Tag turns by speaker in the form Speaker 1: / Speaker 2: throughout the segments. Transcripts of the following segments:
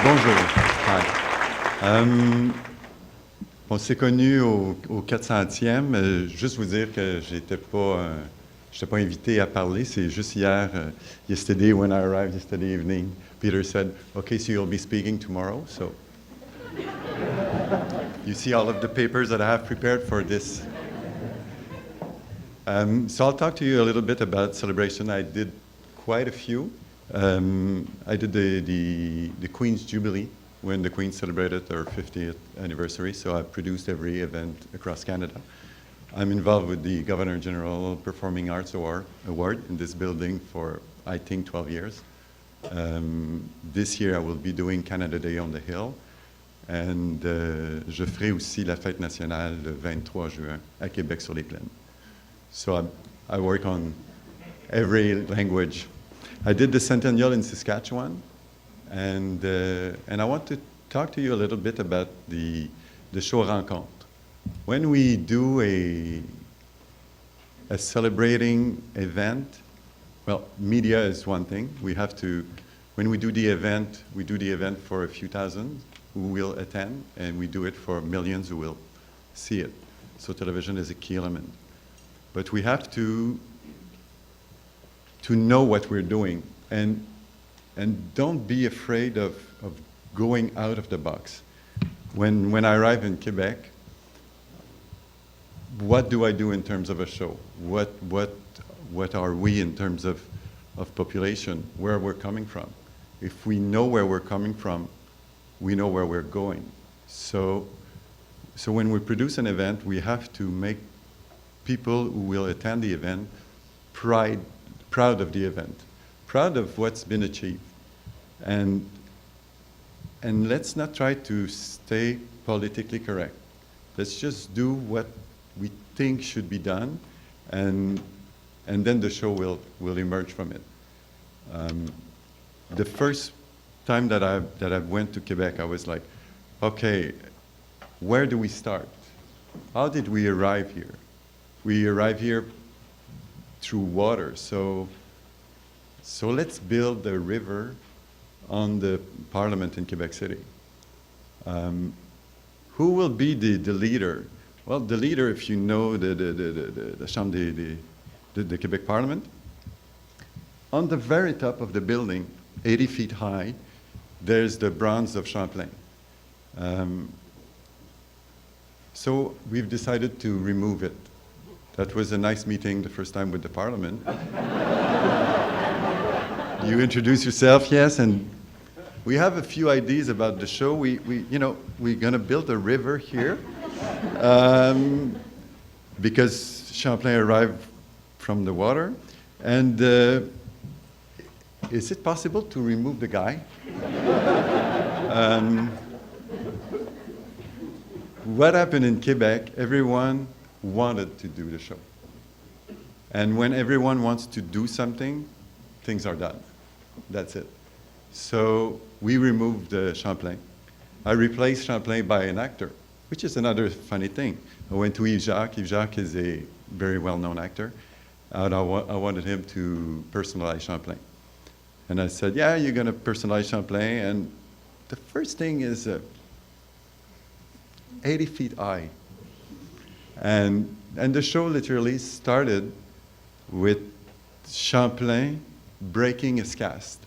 Speaker 1: Bonjour. Hi. On s'est connus au 400e. Juste vous dire que j'étais pas invité à parler. C'est juste hier, yesterday when I arrived yesterday evening, Peter said, "Okay, so you'll be speaking tomorrow." So you see all of the papers that I have prepared for this. So I'll talk to you a little bit about celebration. I did quite a few. I did the Queen's Jubilee when the Queen celebrated her 50th anniversary, so I produced every event across Canada. I'm involved with the Governor General Performing Arts Award in this building for, I think, 12 years. This year I will be doing Canada Day on the Hill, and je ferai aussi la fête nationale le 23 juin à Québec sur les Plaines. So I work on every language. I did the Centennial in Saskatchewan, and I want to talk to you a little bit about the show Rencontre. When we do a celebrating event, well, media is one thing. When we do the event, we do the event for a few thousand who will attend, and we do it for millions who will see it. So television is a key element. But we have to know what we're doing, and don't be afraid of going out of the box. When I arrive in Quebec, what do I do in terms of a show? What are we in terms of population, where we're coming from? If we know where we're coming from, we know where we're going. So when we produce an event, we have to make people who will attend the event proud of the event, proud of what's been achieved. And let's not try to stay politically correct. Let's just do what we think should be done, and then the show will emerge from it. The first time that I went to Quebec, I was like, okay, where do we start? How did we arrive here? We arrive here through water, so let's build a river on the Parliament in Quebec City. Who will be the leader? Well, the leader, if you know the Chambre the Quebec Parliament, on the very top of the building, 80 feet high, there's the bronze of Champlain. So we've decided to remove it. That was a nice meeting the first time with the Parliament. You introduce yourself, yes, and we have a few ideas about the show. We're gonna build a river here because Champlain arrived from the water. And is it possible to remove the guy? What happened in Quebec? Everyone wanted to do the show. And when everyone wants to do something, things are done. That's it. So we removed Champlain. I replaced Champlain by an actor, which is another funny thing. I went to Yves Jacques. Yves Jacques is a very well-known actor. And I wanted him to personalize Champlain. And I said, yeah, you're going to personalize Champlain. And the first thing is 80 feet high. And the show literally started with Champlain breaking his cast.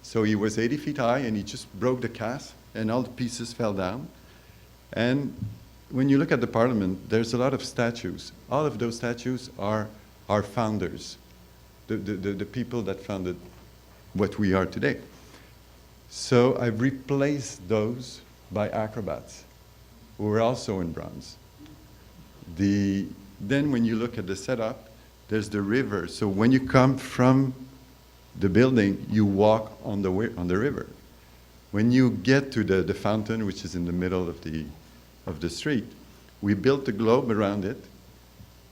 Speaker 1: So he was 80 feet high, and he just broke the cast, and all the pieces fell down. And when you look at the Parliament, there's a lot of statues. All of those statues are our founders, the people that founded what we are today. So I've replaced those by acrobats, who are also in bronze. Then when you look at the setup, there's the river. So when you come from the building, you walk on the river. When you get to the fountain, which is in the middle of the street, we built a globe around it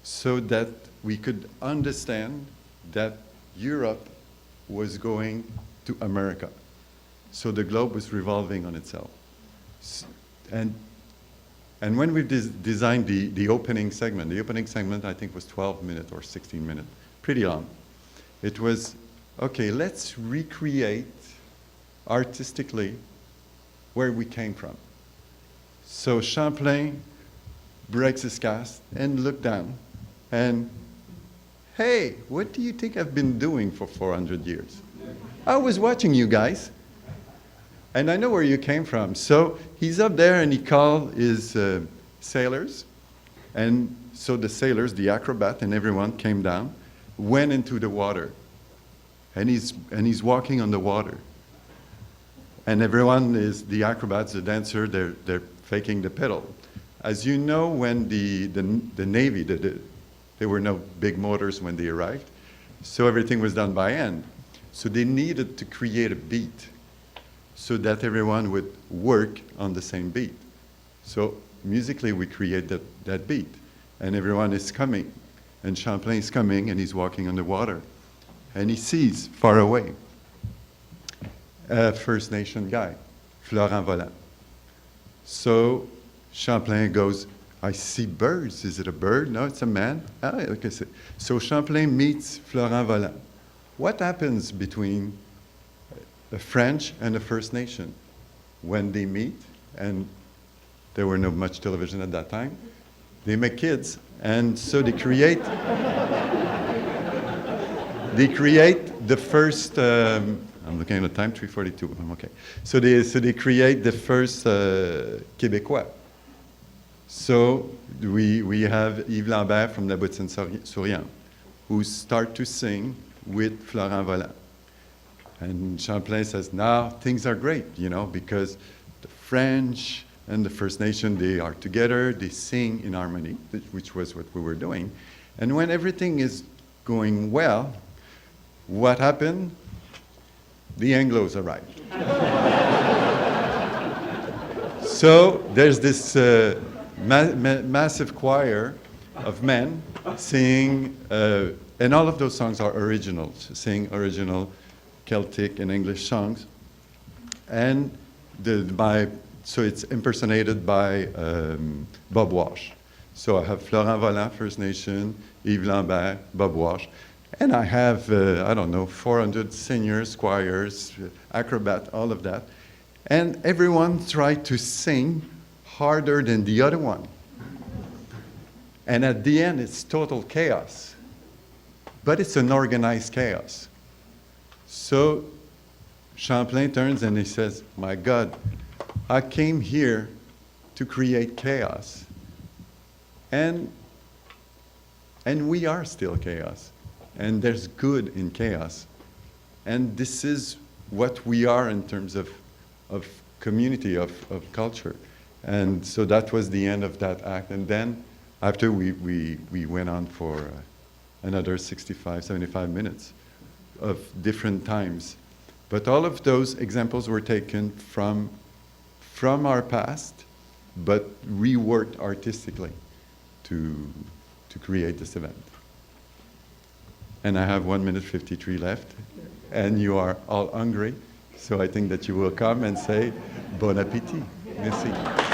Speaker 1: so that we could understand that Europe was going to America. So the globe was revolving on itself. And when we designed the opening segment I think was 12 minutes or 16 minutes, pretty long. It was, okay, let's recreate artistically where we came from. So Champlain breaks his cast and look down and, hey, what do you think I've been doing for 400 years? I was watching you guys, and I know where you came from. So he's up there and he called his sailors, and so the sailors, the acrobat and everyone came down, went into the water, and he's walking on the water. And everyone is, the acrobats, the dancer, they're faking the pedal. As you know, when the Navy, there were no big motors when they arrived, so everything was done by hand. So they needed to create a beat so that everyone would work on the same beat. So musically, we create that beat, and everyone is coming, and Champlain is coming, and he's walking on the water, and he sees far away a First Nation guy, Florent Volant. So Champlain goes, I see birds. Is it a bird? No, it's a man. Ah, okay. So Champlain meets Florent Volant. What happens between the French and the First Nation when they meet? And there were no much television at that time. They make kids, and so they create. They create the first. I'm looking at the time, 3:42. I'm okay. So they create the first Québécois. So we have Yves Lambert from La Bottine Souriant, who start to sing with Florent Volant. And Champlain says, now things are great, you know, because the French and the First Nation, they are together, they sing in harmony, which was what we were doing. And when everything is going well, what happened? The Anglos arrived. So there's this massive choir of men singing, and all of those songs are originals, sing original Celtic and English songs. And so it's impersonated by Bob Wash. So I have Florent Volant, First Nation, Yves Lambert, Bob Wash. And I have, I don't know, 400 singers, choirs, acrobat, all of that. And everyone tried to sing harder than the other one. And at the end, it's total chaos. But it's an organized chaos. So Champlain turns and he says, my God, I came here to create chaos. And we are still chaos. And there's good in chaos. And this is what we are in terms of community, of culture. And so that was the end of that act. And then after we went on for another 65, 75 minutes of different times. But all of those examples were taken from our past, but reworked artistically to create this event. And I have 1 minute 53 left, and you are all hungry, so I think that you will come and say bon appétit. Merci.